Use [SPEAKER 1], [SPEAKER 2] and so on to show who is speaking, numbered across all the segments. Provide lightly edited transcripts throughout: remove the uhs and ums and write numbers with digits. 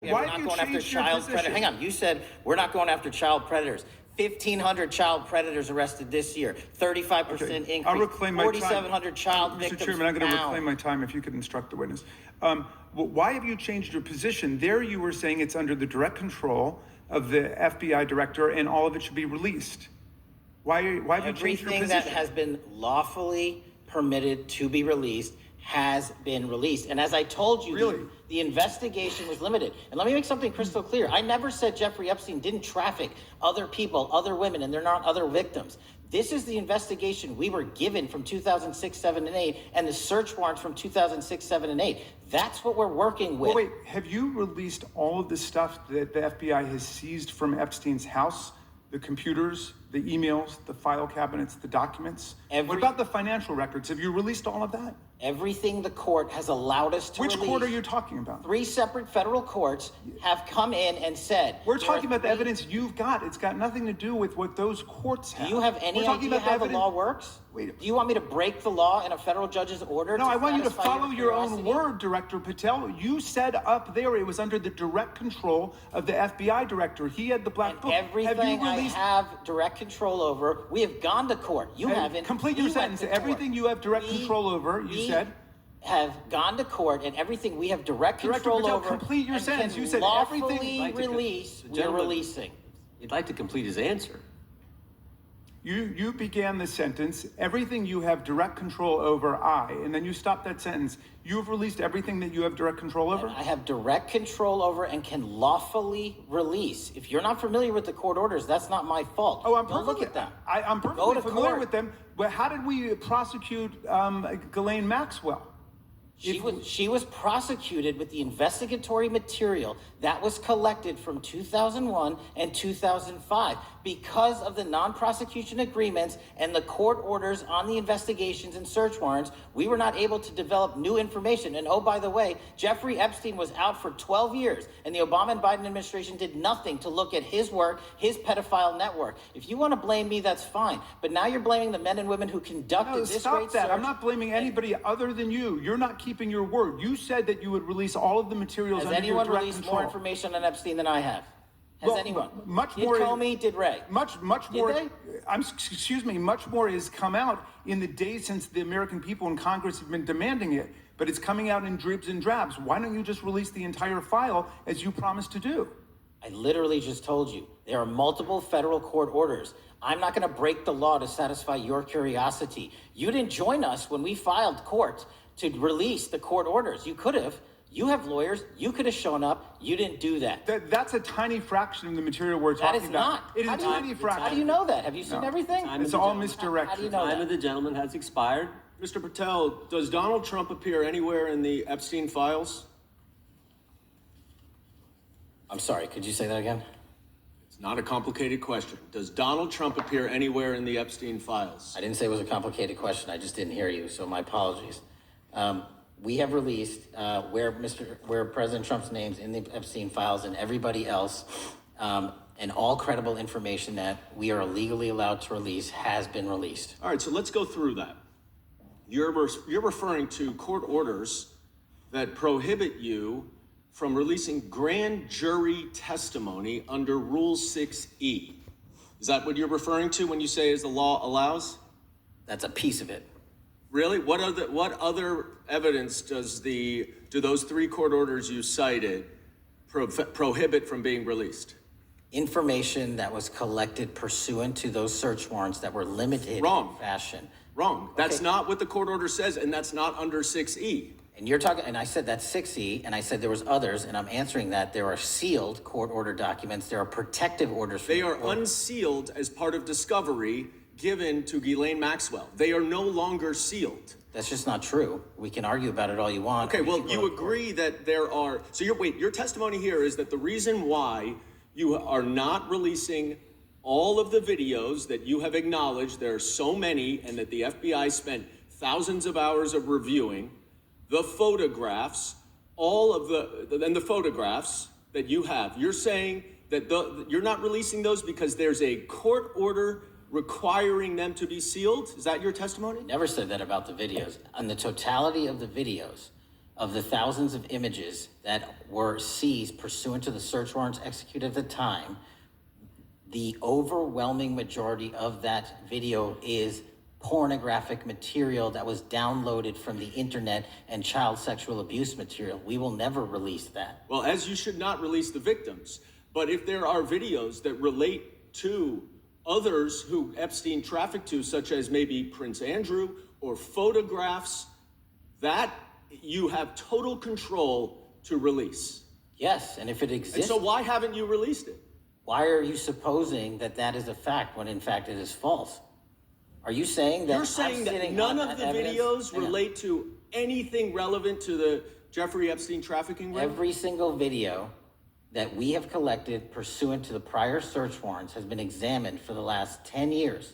[SPEAKER 1] Yeah,
[SPEAKER 2] Why
[SPEAKER 1] we're
[SPEAKER 2] have
[SPEAKER 1] not
[SPEAKER 2] you
[SPEAKER 1] going after
[SPEAKER 2] changed your
[SPEAKER 1] child
[SPEAKER 2] position?
[SPEAKER 1] predators. Hang on, you said we're not going after child predators. 1,500 child predators arrested this year, 35% increase.
[SPEAKER 2] I'll reclaim my time.
[SPEAKER 1] 4,700 child
[SPEAKER 2] Mr.
[SPEAKER 1] victims
[SPEAKER 2] Chairman, I'm going to
[SPEAKER 1] found.
[SPEAKER 2] reclaim my time if you could instruct the witness. Why have you changed your position? There you were saying it's under the direct control of the FBI director and all of it should be released. Why have you changed your
[SPEAKER 1] Everything
[SPEAKER 2] position?
[SPEAKER 1] that has been lawfully permitted to be released has been released. And as I told you,
[SPEAKER 2] Really?
[SPEAKER 1] the investigation was limited. And let me make something crystal clear. I never said Jeffrey Epstein didn't traffic other people, other women, and they're not other victims. This is the investigation we were given from 2006, 7, and 8, and the search warrants from 2006, 7, and 8. That's what we're working with.
[SPEAKER 2] Wait, have you released all of the stuff that the FBI has seized from Epstein's house? The computers, the emails, the file cabinets, the documents? What about the financial records? Have you released all of that?
[SPEAKER 1] Everything the court has allowed us to
[SPEAKER 2] Which
[SPEAKER 1] release.
[SPEAKER 2] court are you talking about?
[SPEAKER 1] 3 separate federal courts have come in and said.
[SPEAKER 2] We're talking about the evidence you've got. It's got nothing to do with what those courts have.
[SPEAKER 1] Do you have any idea how the law works?
[SPEAKER 2] Wait.
[SPEAKER 1] Do you want me to break the law in a federal judge's order?
[SPEAKER 2] No, I want you to
[SPEAKER 1] satisfy
[SPEAKER 2] follow your own
[SPEAKER 1] curiosity?
[SPEAKER 2] word, Director Patel. You said up there it was under the direct control of the FBI director. He had the black book.
[SPEAKER 1] Everything I have direct control over, we have gone to court. You haven't.
[SPEAKER 2] Complete your sentence. Everything you have direct control over, you said.
[SPEAKER 1] Have gone to court, and everything we have direct control
[SPEAKER 2] Patel,
[SPEAKER 1] over.
[SPEAKER 2] complete your
[SPEAKER 1] and
[SPEAKER 2] sentence.
[SPEAKER 1] can
[SPEAKER 2] You said
[SPEAKER 1] lawfully
[SPEAKER 2] everything-
[SPEAKER 1] release. We're
[SPEAKER 3] Gentlemen,
[SPEAKER 1] releasing.
[SPEAKER 3] He'd like to complete his answer.
[SPEAKER 2] You began the sentence, everything you have direct control over, and then you stopped that sentence. You've released everything that you have direct control over?
[SPEAKER 1] I have direct control over and can lawfully release. If you're not familiar with the court orders, that's not my fault.
[SPEAKER 2] Oh, I'm
[SPEAKER 1] Go
[SPEAKER 2] perfectly,
[SPEAKER 1] look at them.
[SPEAKER 2] I'm
[SPEAKER 1] Go
[SPEAKER 2] perfectly
[SPEAKER 1] to
[SPEAKER 2] familiar
[SPEAKER 1] court.
[SPEAKER 2] with them. But how did we prosecute Ghislaine Maxwell?
[SPEAKER 1] She was prosecuted with the investigatory material that was collected from 2001 and 2005 because of the non-prosecution agreements and the court orders on the investigations and search warrants. We were not able to develop new information. And oh, by the way, Jeffrey Epstein was out for 12 years and the Obama and Biden administration did nothing to look at his work, his pedophile network. If you want to blame me, that's fine. But now you're blaming the men and women who conducted this
[SPEAKER 2] stop
[SPEAKER 1] great
[SPEAKER 2] that.
[SPEAKER 1] search.
[SPEAKER 2] I'm not blaming anybody other than you. You're not keeping your word. You said that you would release all of the materials
[SPEAKER 1] Has
[SPEAKER 2] under your
[SPEAKER 1] anyone
[SPEAKER 2] direct
[SPEAKER 1] released
[SPEAKER 2] control.
[SPEAKER 1] more information on Epstein than I have? Has
[SPEAKER 2] Well,
[SPEAKER 1] anyone?
[SPEAKER 2] much
[SPEAKER 1] did
[SPEAKER 2] more-
[SPEAKER 1] Comey, did Ray?
[SPEAKER 2] Much
[SPEAKER 1] Did
[SPEAKER 2] more.
[SPEAKER 1] they?
[SPEAKER 2] Excuse me. Much more has come out in the days since the American people in Congress have been demanding it. But it's coming out in dribs and drabs. Why don't you just release the entire file as you promised to do?
[SPEAKER 1] I literally just told you there are multiple federal court orders. I'm not going to break the law to satisfy your curiosity. You didn't join us when we filed court to release the court orders. You could have. You have lawyers. You could have shown up. You didn't do that.
[SPEAKER 2] That's a tiny fraction of the material we're
[SPEAKER 1] That
[SPEAKER 2] talking
[SPEAKER 1] is
[SPEAKER 2] about.
[SPEAKER 1] not.
[SPEAKER 2] It is
[SPEAKER 1] How
[SPEAKER 2] a
[SPEAKER 1] do you-
[SPEAKER 2] tiny fraction.
[SPEAKER 1] How do you know that? Have you seen everything?
[SPEAKER 2] It's all misdirection.
[SPEAKER 1] How do you know
[SPEAKER 3] Time
[SPEAKER 1] that?
[SPEAKER 3] of the gentleman has expired.
[SPEAKER 4] Mr. Patel, does Donald Trump appear anywhere in the Epstein files?
[SPEAKER 1] I'm sorry. Could you say that again?
[SPEAKER 4] It's not a complicated question. Does Donald Trump appear anywhere in the Epstein files?
[SPEAKER 1] I didn't say it was a complicated question. I just didn't hear you, so my apologies. We have released where President Trump's name's in the Epstein files and everybody else, and all credible information that we are legally allowed to release has been released.
[SPEAKER 4] All right, so let's go through that. You're referring to court orders that prohibit you from releasing grand jury testimony under Rule 6E. Is that what you're referring to when you say as the law allows?
[SPEAKER 1] That's a piece of it.
[SPEAKER 4] Really? What other evidence do those 3 court orders you cited prohibit from being released?
[SPEAKER 1] Information that was collected pursuant to those search warrants that were limited
[SPEAKER 4] Wrong.
[SPEAKER 1] in fashion.
[SPEAKER 4] Wrong. That's
[SPEAKER 1] Okay.
[SPEAKER 4] not what the court order says, and that's not under 6E.
[SPEAKER 1] And you're talking, and I said that's 6E, and I said there was others, and I'm answering that there are sealed court order documents. There are protective orders.
[SPEAKER 4] They are unsealed as part of discovery given to Ghislaine Maxwell. They are no longer sealed.
[SPEAKER 1] That's just not true. We can argue about it all you want.
[SPEAKER 4] Okay,
[SPEAKER 1] or we
[SPEAKER 4] well,
[SPEAKER 1] can go
[SPEAKER 4] you
[SPEAKER 1] to court.
[SPEAKER 4] agree that there are, so your testimony here is that the reason why you are not releasing all of the videos that you have acknowledged, there are so many, and that the FBI spent thousands of hours of reviewing, the photographs, and the photographs that you have. You're saying that you're not releasing those because there's a court order requiring them to be sealed? Is that your testimony?
[SPEAKER 1] Never said that about the videos. On the totality of the videos, of the thousands of images that were seized pursuant to the search warrants executed at the time, the overwhelming majority of that video is pornographic material that was downloaded from the internet and child sexual abuse material. We will never release that.
[SPEAKER 4] Well, as you should not release the victims. But if there are videos that relate to others who Epstein trafficked to, such as maybe Prince Andrew, or photographs, that you have total control to release.
[SPEAKER 1] Yes, and if it exists,
[SPEAKER 4] And so why haven't you released it?
[SPEAKER 1] why are you supposing that that is a fact when in fact it is false? Are you saying that
[SPEAKER 4] You're saying
[SPEAKER 1] I'm
[SPEAKER 4] that
[SPEAKER 1] sitting
[SPEAKER 4] none
[SPEAKER 1] on
[SPEAKER 4] of the
[SPEAKER 1] that evidence?
[SPEAKER 4] videos
[SPEAKER 1] Hang on.
[SPEAKER 4] relate to anything relevant to the Jeffrey Epstein trafficking ring?
[SPEAKER 1] Every single video that we have collected pursuant to the prior search warrants has been examined for the last 10 years.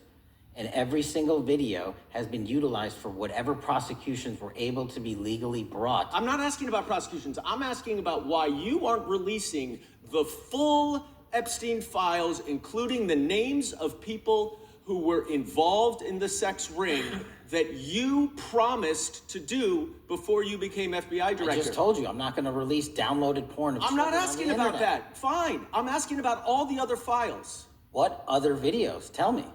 [SPEAKER 1] And every single video has been utilized for whatever prosecutions were able to be legally brought.
[SPEAKER 4] I'm not asking about prosecutions. I'm asking about why you aren't releasing the full Epstein files, including the names of people who were involved in the sex ring that you promised to do before you became FBI director.
[SPEAKER 1] I just told you, I'm not going to release downloaded porn of
[SPEAKER 4] I'm not
[SPEAKER 1] children on
[SPEAKER 4] asking
[SPEAKER 1] the
[SPEAKER 4] about
[SPEAKER 1] internet.
[SPEAKER 4] that. Fine. I'm asking about all the other files.
[SPEAKER 1] What other videos? Tell me.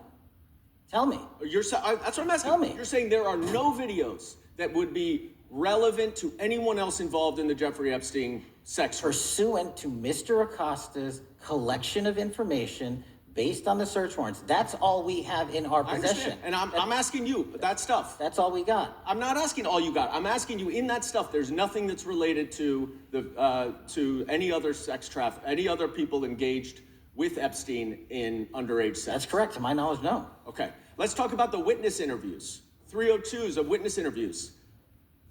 [SPEAKER 1] Tell me.
[SPEAKER 4] That's what I'm asking.
[SPEAKER 1] Tell me.
[SPEAKER 4] You're saying there are no videos that would be relevant to anyone else involved in the Jeffrey Epstein sex ring.
[SPEAKER 1] Pursuant to Mr. Acosta's collection of information based on the search warrants. That's all we have in our
[SPEAKER 4] I
[SPEAKER 1] possession.
[SPEAKER 4] understand. And I'm asking you that stuff.
[SPEAKER 1] That's all we got.
[SPEAKER 4] I'm not asking all you got. I'm asking you in that stuff. There's nothing that's related to to any other sex traffic, any other people engaged with Epstein in underage sex.
[SPEAKER 1] That's correct. To my knowledge, no.
[SPEAKER 4] Okay. Let's talk about the witness interviews. 302s of witness interviews.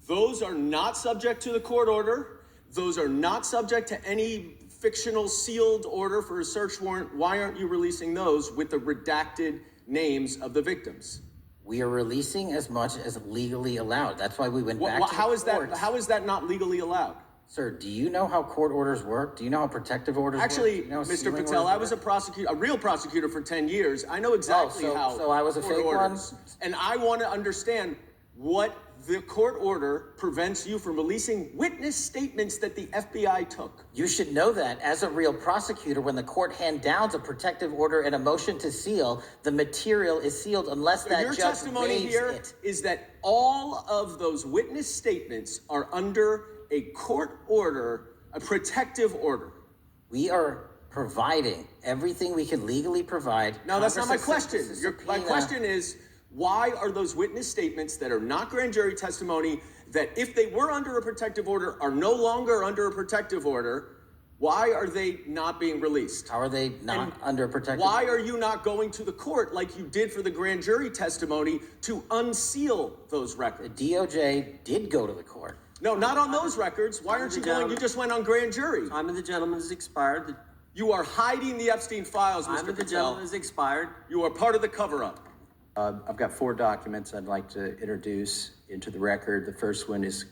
[SPEAKER 4] Those are not subject to the court order. Those are not subject to any fictional sealed order for a search warrant. Why aren't you releasing those with the redacted names of the victims?
[SPEAKER 1] We are releasing as much as legally allowed. That's why we went back to
[SPEAKER 4] How
[SPEAKER 1] the
[SPEAKER 4] is that?
[SPEAKER 1] courts.
[SPEAKER 4] How is that not legally allowed?
[SPEAKER 1] Sir, do you know how court orders work? Do you know how protective orders
[SPEAKER 4] Actually,
[SPEAKER 1] work? Do you know how
[SPEAKER 4] Mr.
[SPEAKER 1] sealing
[SPEAKER 4] Patel,
[SPEAKER 1] orders
[SPEAKER 4] I was a
[SPEAKER 1] work?
[SPEAKER 4] prosecutor, a real prosecutor for 10 years. I know exactly how.
[SPEAKER 1] so I was a
[SPEAKER 4] court
[SPEAKER 1] fake
[SPEAKER 4] orders.
[SPEAKER 1] one?
[SPEAKER 4] And I want to understand what the court order prevents you from releasing witness statements that the FBI took.
[SPEAKER 1] You should know that as a real prosecutor, when the court hand downs a protective order and a motion to seal, the material is sealed unless that
[SPEAKER 4] Your
[SPEAKER 1] judge
[SPEAKER 4] testimony
[SPEAKER 1] waives
[SPEAKER 4] here
[SPEAKER 1] it.
[SPEAKER 4] is that all of those witness statements are under a court order, a protective order.
[SPEAKER 1] We are providing everything we can legally provide.
[SPEAKER 4] Now, that's not my
[SPEAKER 1] Congress has
[SPEAKER 4] question.
[SPEAKER 1] sent us a
[SPEAKER 4] My
[SPEAKER 1] subpoena.
[SPEAKER 4] question is, why are those witness statements that are not grand jury testimony, that if they were under a protective order are no longer under a protective order, why are they not being released?
[SPEAKER 1] How are they not
[SPEAKER 4] And
[SPEAKER 1] under protective?
[SPEAKER 4] Why are you not going to the court like you did for the grand jury testimony to unseal those
[SPEAKER 1] The
[SPEAKER 4] records?
[SPEAKER 1] DOJ did go to the court.
[SPEAKER 4] No, not on those records. Why aren't you going? You just went on grand jury.
[SPEAKER 3] Time of the gentleman has expired.
[SPEAKER 4] You are hiding the Epstein files,
[SPEAKER 3] Time
[SPEAKER 4] Mr.
[SPEAKER 3] of the
[SPEAKER 4] Patel.
[SPEAKER 3] gentleman has expired.
[SPEAKER 4] You are part of the cover-up.
[SPEAKER 5] I've got 4 documents I'd like to introduce into the record. The first one is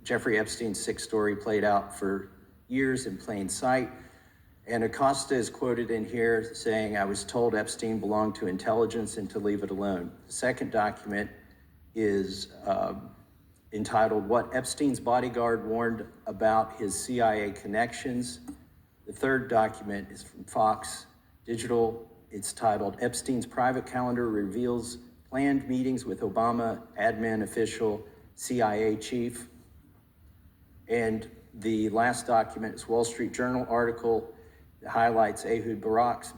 [SPEAKER 5] Jeffrey Epstein's 6 story played out for years in plain sight. And Acosta is quoted in here saying, "I was told Epstein belonged to intelligence and to leave it alone." The second document is entitled, "What Epstein's Bodyguard Warned About His CIA Connections." The third document is from Fox Digital. It's titled, "Epstein's Private Calendar Reveals Planned Meetings with Obama Admin Official, CIA Chief." And the last document is Wall Street Journal article that highlights Ehud Barak's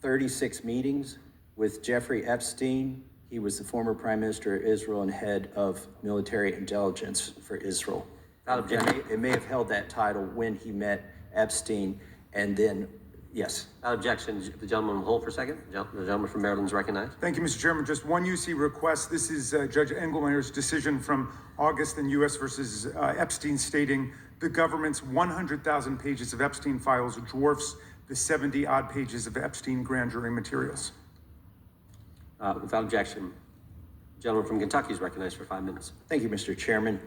[SPEAKER 5] 36 meetings with Jeffrey Epstein. He was the former Prime Minister of Israel and head of military intelligence for Israel. It may have held that title when he met Epstein, and then, yes.
[SPEAKER 3] Without objection, the gentleman will hold for a second. The gentleman from Maryland is recognized.
[SPEAKER 2] Thank you, Mr. Chairman. Just one UC request. This is Judge Engelmeyer's decision from August in U.S. versus Epstein, stating the government's 100,000 pages of Epstein files dwarfs the 70-odd pages of Epstein grand jury materials.
[SPEAKER 3] Without objection, the gentleman from Kentucky is recognized for 5 minutes.
[SPEAKER 5] Thank you, Mr. Chairman.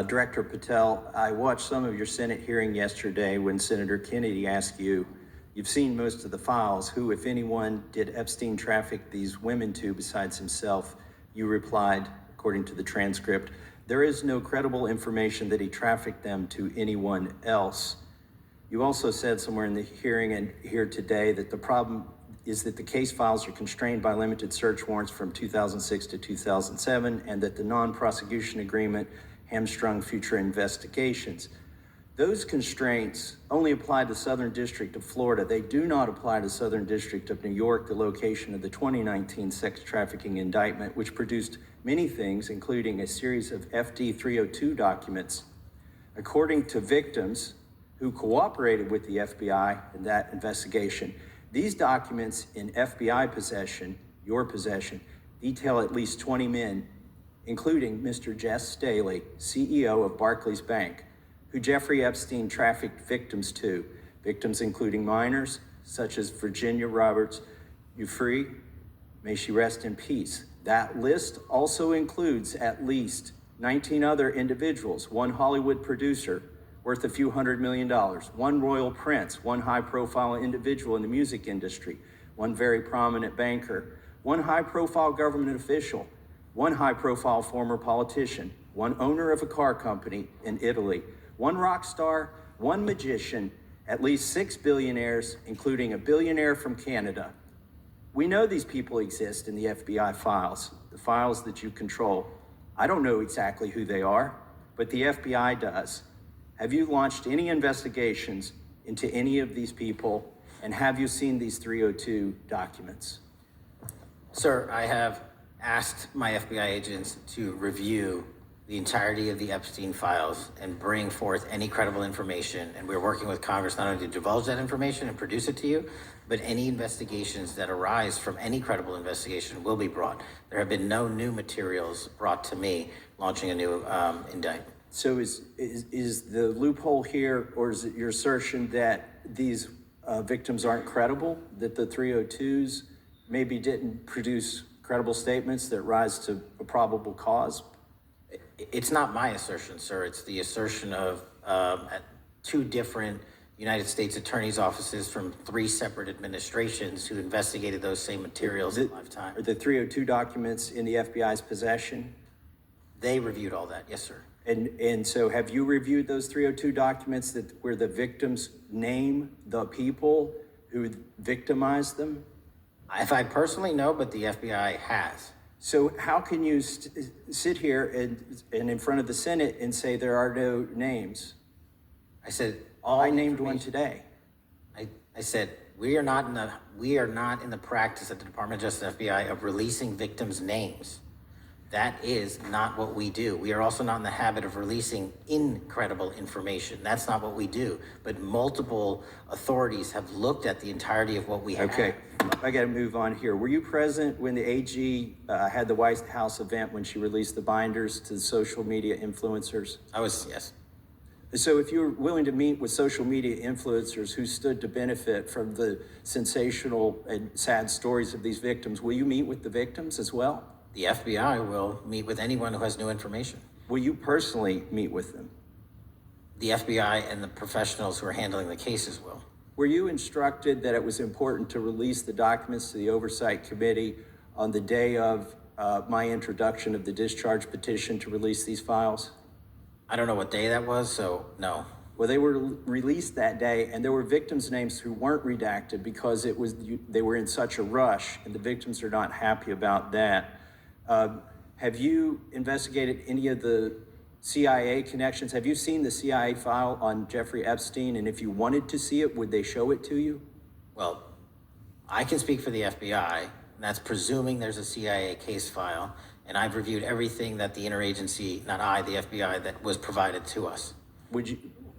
[SPEAKER 5] Director Patel, I watched some of your Senate hearing yesterday when Senator Kennedy asked you, "You've seen most of the files. Who, if anyone, did Epstein traffic these women to besides himself?" You replied, according to the transcript, There is no credible information that he trafficked them to anyone else. You also said somewhere in the hearing and here today that the problem is that the case files are constrained by limited search warrants from 2006 to 2007, and that the non-prosecution agreement hamstrung future investigations. Those constraints only apply to Southern District of Florida. They do not apply to Southern District of New York, the location of the 2019 sex trafficking indictment, which produced many things, including a series of FD 302 documents. According to victims who cooperated with the FBI in that investigation, these documents in FBI possession, your possession, detail at least 20 men, including Mr. Jess Staley, CEO of Barclays Bank, who Jeffrey Epstein trafficked victims to, victims including minors, such as Virginia Roberts Giuffre, may she rest in peace. That list also includes at least 19 other individuals, one Hollywood producer worth a few $100 million, one royal prince, one high-profile individual in the music industry, one very prominent banker, one high-profile government official, one high-profile former politician, one owner of a car company in Italy, one rock star, one magician, at least 6 billionaires, including a billionaire from Canada. We know these people exist in the FBI files, the files that you control. I don't know exactly who they are, but the FBI does. Have you launched any investigations into any of these people, and have you seen these 302 documents?
[SPEAKER 1] Sir, I have asked my FBI agents to review the entirety of the Epstein files and bring forth any credible information. And we're working with Congress not only to divulge that information and produce it to you, but any investigations that arise from any credible investigation will be brought. There have been no new materials brought to me launching a new indictment.
[SPEAKER 5] So is the loophole here, or is it your assertion that these victims aren't credible, that the 302s maybe didn't produce credible statements that rise to a probable cause?
[SPEAKER 1] It's not my assertion, sir. It's the assertion of two different United States attorneys' offices from 3 separate administrations who investigated those same materials in lifetime.
[SPEAKER 5] Are the 302 documents in the FBI's possession?
[SPEAKER 1] They reviewed all that, yes, sir.
[SPEAKER 5] And so have you reviewed those 302 documents where the victims name the people who victimized them?
[SPEAKER 1] If I personally know, but the FBI has.
[SPEAKER 5] So how can you sit here and in front of the Senate and say there are no names?
[SPEAKER 1] I said
[SPEAKER 5] I named one today.
[SPEAKER 1] I said we are not in the practice at the Department of Justice FBI of releasing victims' names. That is not what we do. We are also not in the habit of releasing incredible information. That's not what we do. But multiple authorities have looked at the entirety of what we have.
[SPEAKER 5] Okay, I got to move on here. Were you present when the AG had the White House event when she released the binders to the social media influencers?
[SPEAKER 1] I was, yes.
[SPEAKER 5] So if you're willing to meet with social media influencers who stood to benefit from the sensational and sad stories of these victims, will you meet with the victims as well?
[SPEAKER 1] The FBI will meet with anyone who has new information.
[SPEAKER 5] Will you personally meet with them?
[SPEAKER 1] The FBI and the professionals who are handling the cases will.
[SPEAKER 5] Were you instructed that it was important to release the documents to the Oversight Committee on the day of my introduction of the discharge petition to release these files?
[SPEAKER 1] I don't know what day that was, so no.
[SPEAKER 5] Well, they were released that day, and there were victims' names who weren't redacted because they were in such a rush, and the victims are not happy about that. Have you investigated any of the CIA connections? Have you seen the CIA file on Jeffrey Epstein? And if you wanted to see it, would they show it to you?
[SPEAKER 1] Well, I can speak for the FBI, and that's presuming there's a CIA case file, and I've reviewed everything that the interagency, not I, the FBI, that was provided to us.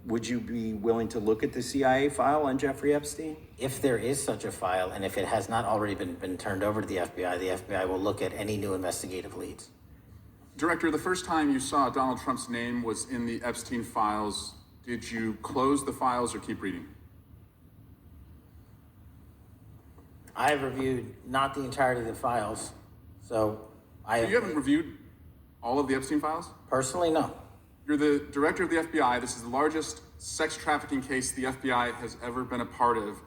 [SPEAKER 5] Would you be willing to look at the CIA file on Jeffrey Epstein?
[SPEAKER 1] If there is such a file, and if it has not already been turned over to the FBI will look at any new investigative leads.
[SPEAKER 6] Director, the first time you saw Donald Trump's name was in the Epstein files. Did you close the files or keep reading?
[SPEAKER 1] I have reviewed not the entirety of the files, so
[SPEAKER 6] You haven't reviewed all of the Epstein files?
[SPEAKER 1] Personally, no.
[SPEAKER 6] You're the director of the FBI. This is the largest sex trafficking case the FBI has ever been a part of.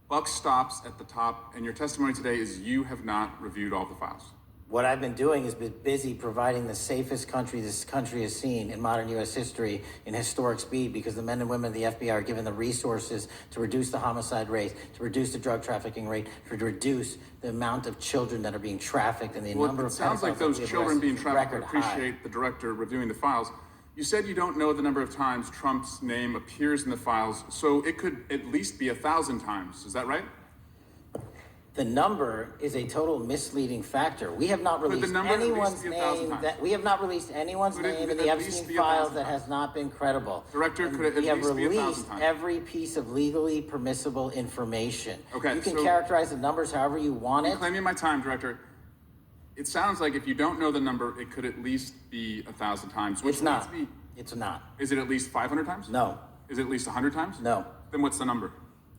[SPEAKER 6] Buck stops at the top, and your testimony today is you have not reviewed all the files.
[SPEAKER 1] What I've been doing is been busy providing the safest country this country has seen in modern U.S. history in historic speed, because the men and women of the FBI are given the resources to reduce the homicide rate, to reduce the drug trafficking rate, to reduce the amount of children that are being trafficked and the
[SPEAKER 6] Well,
[SPEAKER 1] number
[SPEAKER 6] it
[SPEAKER 1] of
[SPEAKER 6] sounds like
[SPEAKER 1] pedophiles
[SPEAKER 6] those
[SPEAKER 1] that we have
[SPEAKER 6] children being
[SPEAKER 1] arrested is
[SPEAKER 6] trafficked. I
[SPEAKER 1] record high.
[SPEAKER 6] appreciate the director reviewing the files. You said you don't know the number of times Trump's name appears in the files, so it could at least be 1,000 times. Is that right?
[SPEAKER 1] The number is a total misleading factor. We have not
[SPEAKER 6] the
[SPEAKER 1] released
[SPEAKER 6] number at least
[SPEAKER 1] anyone's
[SPEAKER 6] be 1,000
[SPEAKER 1] name
[SPEAKER 6] times?
[SPEAKER 1] that we have not released anyone's
[SPEAKER 6] Could it
[SPEAKER 1] name in the
[SPEAKER 6] at least
[SPEAKER 1] Epstein
[SPEAKER 6] be
[SPEAKER 1] files
[SPEAKER 6] 1,000
[SPEAKER 1] that
[SPEAKER 6] times?
[SPEAKER 1] has not been credible.
[SPEAKER 6] Director,
[SPEAKER 1] And
[SPEAKER 6] could it at
[SPEAKER 1] we have
[SPEAKER 6] least be 1,000
[SPEAKER 1] released
[SPEAKER 6] times?
[SPEAKER 1] every piece of legally permissible information.
[SPEAKER 6] Okay,
[SPEAKER 1] You can
[SPEAKER 6] so-
[SPEAKER 1] characterize the numbers however you want it.
[SPEAKER 6] Claiming my time, Director. It sounds like if you don't know the number, it could at least be 1,000 times. Which
[SPEAKER 1] It's not.
[SPEAKER 6] leads me-
[SPEAKER 1] It's not.
[SPEAKER 6] Is it at least 500 times?
[SPEAKER 1] No.
[SPEAKER 6] Is it at least 100 times?
[SPEAKER 1] No.
[SPEAKER 6] Then what's the number?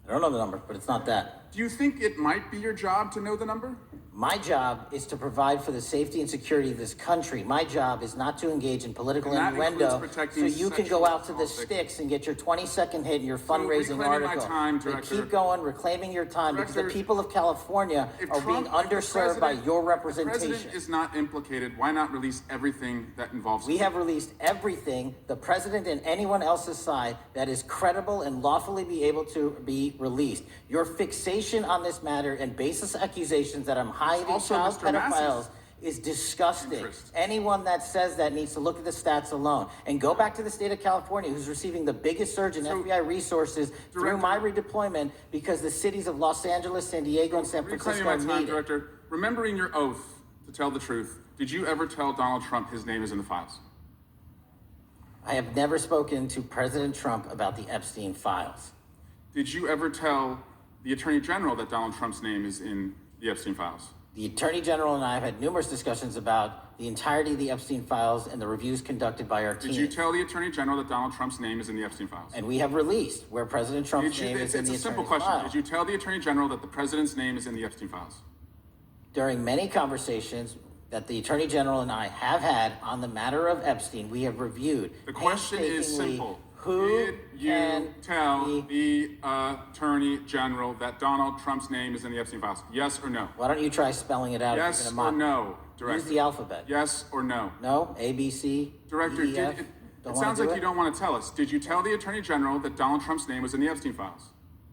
[SPEAKER 1] I don't know the number, but it's not that.
[SPEAKER 6] Do you think it might be your job to know the number?
[SPEAKER 1] My job is to provide for the safety and security of this country. My job is not to engage in political
[SPEAKER 6] And that
[SPEAKER 1] innuendo
[SPEAKER 6] includes
[SPEAKER 1] so
[SPEAKER 6] protecting
[SPEAKER 1] you can
[SPEAKER 6] sexual
[SPEAKER 1] go out to the
[SPEAKER 6] assault victims.
[SPEAKER 1] sticks and get your 20-second hit in your fundraising
[SPEAKER 6] reclaiming my
[SPEAKER 1] article.
[SPEAKER 6] time,
[SPEAKER 1] But
[SPEAKER 6] Director.
[SPEAKER 1] keep going, reclaiming your time, because the
[SPEAKER 6] Director,
[SPEAKER 1] people of California
[SPEAKER 6] If
[SPEAKER 1] are being
[SPEAKER 6] Trump- if the
[SPEAKER 1] underserved by
[SPEAKER 6] president-
[SPEAKER 1] your
[SPEAKER 6] The
[SPEAKER 1] representation.
[SPEAKER 6] president is not implicated. Why not release everything that involves
[SPEAKER 1] We
[SPEAKER 6] him?
[SPEAKER 1] have released everything, the president and anyone else's side, that is credible and lawfully be able to be released. Your fixation on this matter and baseless accusations that I'm hiding
[SPEAKER 6] Also
[SPEAKER 1] child
[SPEAKER 6] Mr. Massey's
[SPEAKER 1] pedophiles is disgusting.
[SPEAKER 6] interest.
[SPEAKER 1] Anyone that says that needs to look at the stats alone and go back to the state of California, who's receiving the biggest surge in
[SPEAKER 6] So,
[SPEAKER 1] FBI resources through
[SPEAKER 6] Director-
[SPEAKER 1] my redeployment, because the cities of Los Angeles, San Diego, and San
[SPEAKER 6] Reclaiming
[SPEAKER 1] Francisco
[SPEAKER 6] my time,
[SPEAKER 1] need it.
[SPEAKER 6] Director. Remembering your oath to tell the truth, did you ever tell Donald Trump his name is in the files?
[SPEAKER 1] I have never spoken to President Trump about the Epstein files.
[SPEAKER 6] Did you ever tell the Attorney General that Donald Trump's name is in the Epstein files?
[SPEAKER 1] The Attorney General and I have had numerous discussions about the entirety of the Epstein files and the reviews conducted by our team.
[SPEAKER 6] Did you tell the Attorney General that Donald Trump's name is in the Epstein files?
[SPEAKER 1] And we have released where President Trump's
[SPEAKER 6] Did you,
[SPEAKER 1] name is in
[SPEAKER 6] it's
[SPEAKER 1] the
[SPEAKER 6] a simple
[SPEAKER 1] attorney's
[SPEAKER 6] question.
[SPEAKER 1] file.
[SPEAKER 6] Did you tell the Attorney General that the President's name is in the Epstein files?
[SPEAKER 1] During many conversations that the Attorney General and I have had on the matter of Epstein, we have reviewed.
[SPEAKER 6] The question is
[SPEAKER 1] painstakingly
[SPEAKER 6] simple.
[SPEAKER 1] Who
[SPEAKER 6] Did you
[SPEAKER 1] can
[SPEAKER 6] tell
[SPEAKER 1] be-
[SPEAKER 6] the Attorney General that Donald Trump's name is in the Epstein files? Yes or no?
[SPEAKER 1] Why don't you try spelling it out
[SPEAKER 6] Yes
[SPEAKER 1] if you're
[SPEAKER 6] or
[SPEAKER 1] going to mock?
[SPEAKER 6] no, Director?
[SPEAKER 1] Use the alphabet.
[SPEAKER 6] Yes or no?
[SPEAKER 1] No? A, B, C,
[SPEAKER 6] Director,
[SPEAKER 1] D, E, F?
[SPEAKER 6] it
[SPEAKER 1] Don't
[SPEAKER 6] sounds
[SPEAKER 1] wanna do
[SPEAKER 6] like
[SPEAKER 1] it?
[SPEAKER 6] you don't want to tell us. Did you tell the Attorney General that Donald Trump's name was in the Epstein files?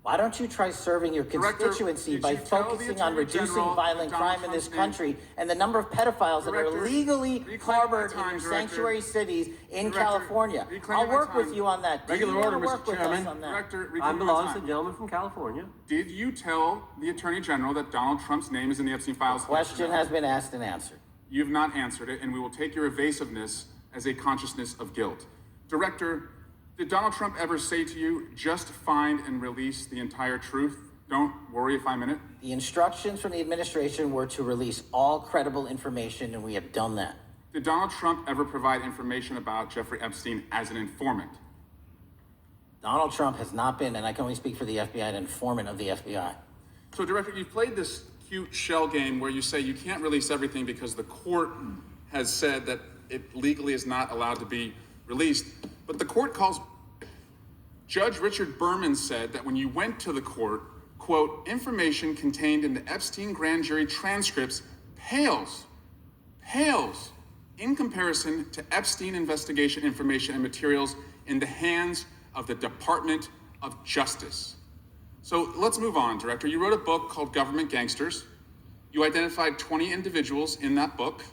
[SPEAKER 1] Why don't you try serving your
[SPEAKER 6] Director,
[SPEAKER 1] constituency
[SPEAKER 6] did
[SPEAKER 1] by
[SPEAKER 6] you tell the
[SPEAKER 1] focusing on
[SPEAKER 6] Attorney
[SPEAKER 1] reducing
[SPEAKER 6] General
[SPEAKER 1] violent
[SPEAKER 6] that Donald
[SPEAKER 1] crime in this
[SPEAKER 6] Trump's name-
[SPEAKER 1] country and the number of pedophiles that
[SPEAKER 6] Director,
[SPEAKER 1] are legally
[SPEAKER 6] reclaim my
[SPEAKER 1] harbored in
[SPEAKER 6] time,
[SPEAKER 1] your
[SPEAKER 6] Director.
[SPEAKER 1] sanctuary cities in
[SPEAKER 6] Director,
[SPEAKER 1] California?
[SPEAKER 6] reclaim
[SPEAKER 1] I'll
[SPEAKER 6] my
[SPEAKER 1] work with
[SPEAKER 6] time.
[SPEAKER 1] you on that. Do
[SPEAKER 3] Regular
[SPEAKER 1] you wanna
[SPEAKER 3] order, Mr.
[SPEAKER 1] work with us
[SPEAKER 3] Chairman.
[SPEAKER 1] on that?
[SPEAKER 6] Director,
[SPEAKER 3] I
[SPEAKER 6] reclaim my
[SPEAKER 3] belongs to the
[SPEAKER 6] time.
[SPEAKER 3] gentleman from California.
[SPEAKER 6] Did you tell the Attorney General that Donald Trump's name is in the Epstein files?
[SPEAKER 1] Question has been asked and answered.
[SPEAKER 6] You have not answered it, and we will take your evasiveness as a consciousness of guilt. Director, did Donald Trump ever say to you, just find and release the entire truth? Don't worry if I'm in it.
[SPEAKER 1] The instructions from the administration were to release all credible information, and we have done that.
[SPEAKER 6] Did Donald Trump ever provide information about Jeffrey Epstein as an informant?
[SPEAKER 1] Donald Trump has not been, and I can only speak for the FBI, an informant of the FBI.
[SPEAKER 6] So, Director, you've played this cute shell game where you say you can't release everything because the court has said that it legally is not allowed to be released. But the court calls. Judge Richard Berman said that when you went to the court, quote, information contained in the Epstein grand jury transcripts pales in comparison to Epstein investigation information and materials in the hands of the Department of Justice. So let's move on, Director. You wrote a book called Government Gangsters. You identified 20 individuals in that book.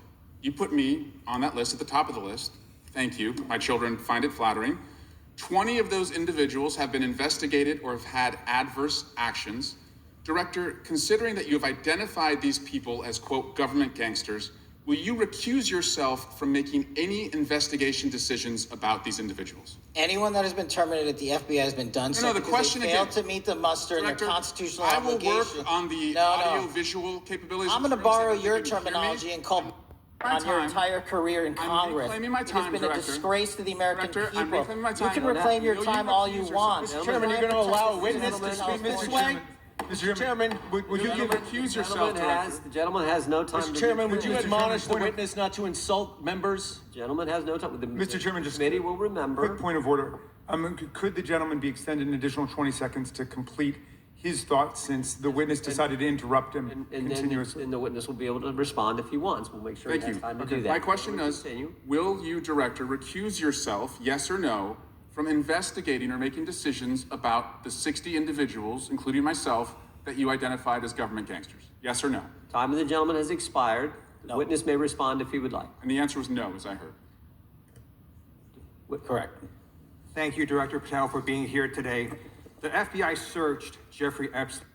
[SPEAKER 6] You put me on that list at the top of the list. Thank you. My children find it flattering. 20 of those individuals have been investigated or have had adverse actions. Director, considering that you have identified these people as, quote, government gangsters, will you recuse yourself from making any investigation decisions about these individuals?
[SPEAKER 1] Anyone that has been terminated at the FBI has been done so
[SPEAKER 6] No, the
[SPEAKER 1] because
[SPEAKER 6] question
[SPEAKER 1] they failed
[SPEAKER 6] again-
[SPEAKER 1] to meet the muster in their
[SPEAKER 6] Director,
[SPEAKER 1] constitutional
[SPEAKER 6] I will
[SPEAKER 1] obligation.
[SPEAKER 6] work on the
[SPEAKER 1] No.
[SPEAKER 6] audio-visual capabilities.
[SPEAKER 1] I'm going to
[SPEAKER 6] of
[SPEAKER 1] borrow
[SPEAKER 6] Trump's
[SPEAKER 1] your
[SPEAKER 6] that you can hear me.
[SPEAKER 1] terminology and call
[SPEAKER 6] My
[SPEAKER 1] on your
[SPEAKER 6] time.
[SPEAKER 1] entire career in
[SPEAKER 6] I'm
[SPEAKER 1] Congress.
[SPEAKER 6] reclaiming my
[SPEAKER 1] It
[SPEAKER 6] time,
[SPEAKER 1] has been a
[SPEAKER 6] Director.
[SPEAKER 1] disgrace to the American
[SPEAKER 6] Director, I'm
[SPEAKER 1] people.
[SPEAKER 6] reclaiming my
[SPEAKER 1] You
[SPEAKER 6] time.
[SPEAKER 1] can
[SPEAKER 6] Will
[SPEAKER 1] reclaim your
[SPEAKER 6] you
[SPEAKER 1] time all you
[SPEAKER 6] recuse
[SPEAKER 1] want.
[SPEAKER 6] yourself?
[SPEAKER 4] Mr. Chairman, you're going to allow a witness to
[SPEAKER 3] Gentlemen,
[SPEAKER 4] speak this
[SPEAKER 6] Mr.
[SPEAKER 4] way?
[SPEAKER 6] Chairman.
[SPEAKER 4] Mr. Chairman,
[SPEAKER 6] Would you recuse yourself, Director?
[SPEAKER 3] The gentleman has no time.
[SPEAKER 4] Mr.
[SPEAKER 3] to
[SPEAKER 4] Chairman, would you
[SPEAKER 3] recuse.
[SPEAKER 4] admonish the
[SPEAKER 2] point of-
[SPEAKER 4] witness not to insult members?
[SPEAKER 3] Gentleman has no time. The
[SPEAKER 2] Mr. Chairman, just
[SPEAKER 3] committee will remember.
[SPEAKER 2] Quick point of order. Could the gentleman be extended an additional 20 seconds to complete his thoughts since the witness decided to interrupt him
[SPEAKER 3] And then
[SPEAKER 2] continuously.
[SPEAKER 3] the witness will be able to respond if he wants. We'll make sure he
[SPEAKER 6] Thank
[SPEAKER 3] has
[SPEAKER 6] you.
[SPEAKER 3] time to
[SPEAKER 6] Okay,
[SPEAKER 3] do that.
[SPEAKER 6] my question
[SPEAKER 3] We'll
[SPEAKER 6] is,
[SPEAKER 3] continue.
[SPEAKER 6] will you, Director, recuse yourself, yes or no, from investigating or making decisions about the 60 individuals, including myself, that you identified as government gangsters? Yes or no?
[SPEAKER 3] Time of the gentleman has expired. The
[SPEAKER 1] No.
[SPEAKER 3] witness may respond if he would like.
[SPEAKER 6] And the answer was no, as I heard.
[SPEAKER 1] Correct.
[SPEAKER 7] Thank you, Director Patel, for being here today. The FBI searched Jeffrey Epstein